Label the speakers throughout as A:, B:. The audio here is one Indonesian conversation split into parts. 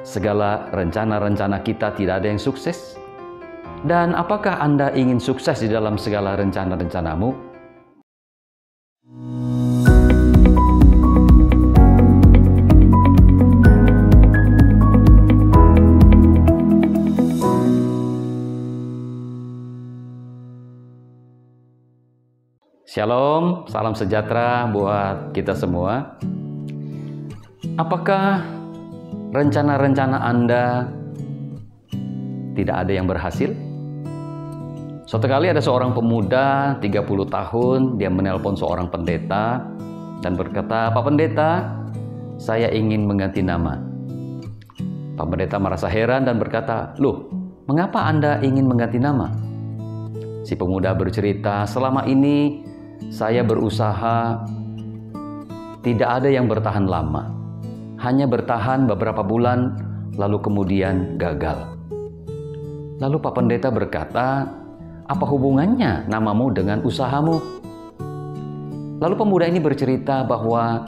A: segala rencana-rencana kita tidak ada yang sukses? Dan apakah Anda ingin sukses di dalam segala rencana-rencanamu? Shalom, salam sejahtera buat kita semua. Apakah rencana-rencana Anda tidak ada yang berhasil? Suatu kali ada seorang pemuda 30 tahun, dia menelpon seorang pendeta dan berkata, "Pak Pendeta, saya ingin mengganti nama." Pak Pendeta merasa heran dan berkata, "Loh, mengapa Anda ingin mengganti nama?" Si pemuda bercerita, "Selama ini saya berusaha, tidak ada yang bertahan lama. Hanya bertahan beberapa bulan, lalu kemudian gagal." Lalu Pak Pendeta berkata, "Apa hubungannya namamu dengan usahamu?" Lalu pemuda ini bercerita bahwa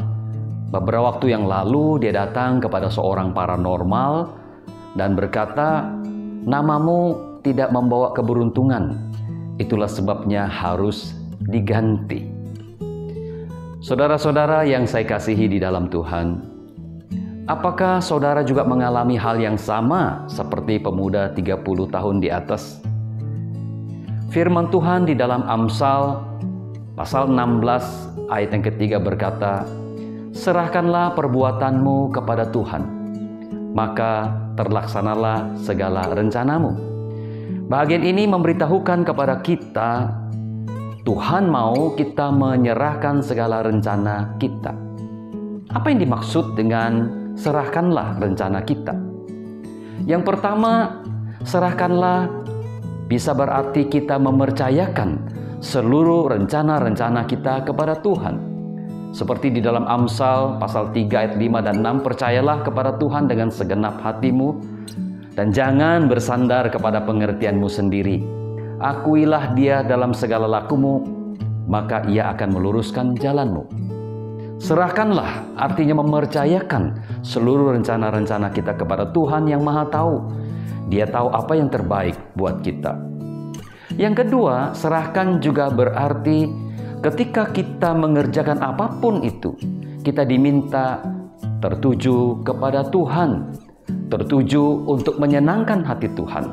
A: beberapa waktu yang lalu dia datang kepada seorang paranormal dan berkata, "Namamu tidak membawa keberuntungan. Itulah sebabnya harus diganti." Saudara-saudara yang saya kasihi di dalam Tuhan, apakah saudara juga mengalami hal yang sama seperti pemuda 30 tahun di atas? Firman Tuhan di dalam Amsal pasal 16 ayat yang ketiga berkata, "Serahkanlah perbuatanmu kepada Tuhan, maka terlaksanalah segala rencanamu." Bagian ini memberitahukan kepada kita, Tuhan mau kita menyerahkan segala rencana kita. Apa yang dimaksud dengan serahkanlah rencana kita? Yang pertama, serahkanlah bisa berarti kita mempercayakan seluruh rencana-rencana kita kepada Tuhan. Seperti di dalam Amsal pasal 3 ayat 5 dan 6, "Percayalah kepada Tuhan dengan segenap hatimu dan jangan bersandar kepada pengertianmu sendiri. Akuilah Dia dalam segala lakumu, maka Ia akan meluruskan jalanmu." Serahkanlah artinya mempercayakan seluruh rencana-rencana kita kepada Tuhan yang Maha Tahu. Dia tahu apa yang terbaik buat kita. Yang kedua, serahkan juga berarti ketika kita mengerjakan apapun itu, kita diminta tertuju kepada Tuhan, tertuju untuk menyenangkan hati Tuhan.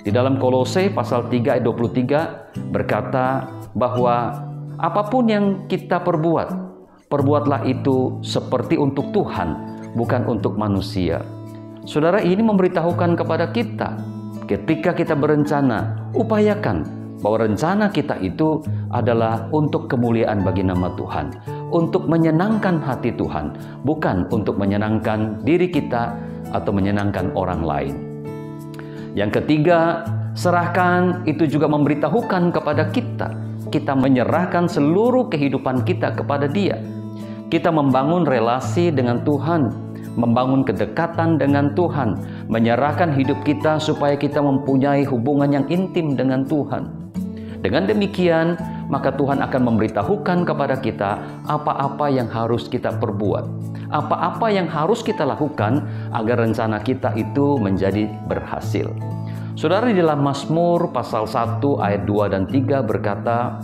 A: Di dalam Kolose pasal 3 ayat 23 berkata bahwa apapun yang kita perbuat, perbuatlah itu seperti untuk Tuhan, bukan untuk manusia. Saudara, ini memberitahukan kepada kita, ketika kita berencana, upayakan bahwa rencana kita itu adalah untuk kemuliaan bagi nama Tuhan, untuk menyenangkan hati Tuhan, bukan untuk menyenangkan diri kita atau menyenangkan orang lain. Yang ketiga, serahkan itu juga memberitahukan kepada kita menyerahkan seluruh kehidupan kita kepada Dia. Kita membangun relasi dengan Tuhan, membangun kedekatan dengan Tuhan, menyerahkan hidup kita supaya kita mempunyai hubungan yang intim dengan Tuhan. Dengan demikian, maka Tuhan akan memberitahukan kepada kita apa-apa yang harus kita perbuat, apa-apa yang harus kita lakukan agar rencana kita itu menjadi berhasil. Saudara, di dalam Mazmur pasal 1 ayat 2 dan 3 berkata,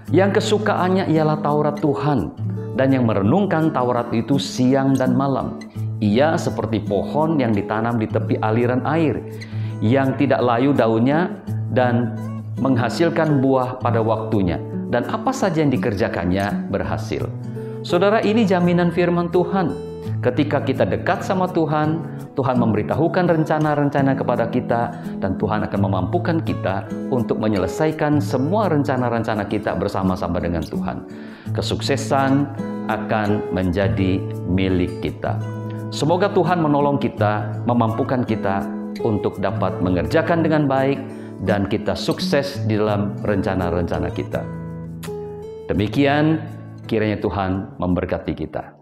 A: "Yang kesukaannya ialah Taurat Tuhan, dan yang merenungkan Taurat itu siang dan malam. Ia seperti pohon yang ditanam di tepi aliran air, yang tidak layu daunnya dan menghasilkan buah pada waktunya, dan apa saja yang dikerjakannya berhasil." Saudara, ini jaminan firman Tuhan. Ketika kita dekat sama Tuhan, Tuhan memberitahukan rencana-rencana kepada kita, dan Tuhan akan memampukan kita untuk menyelesaikan semua rencana-rencana kita bersama-sama dengan Tuhan. Kesuksesan akan menjadi milik kita. Semoga Tuhan menolong kita, memampukan kita untuk dapat mengerjakan dengan baik, dan kita sukses di dalam rencana-rencana kita. Demikian, kiranya Tuhan memberkati kita.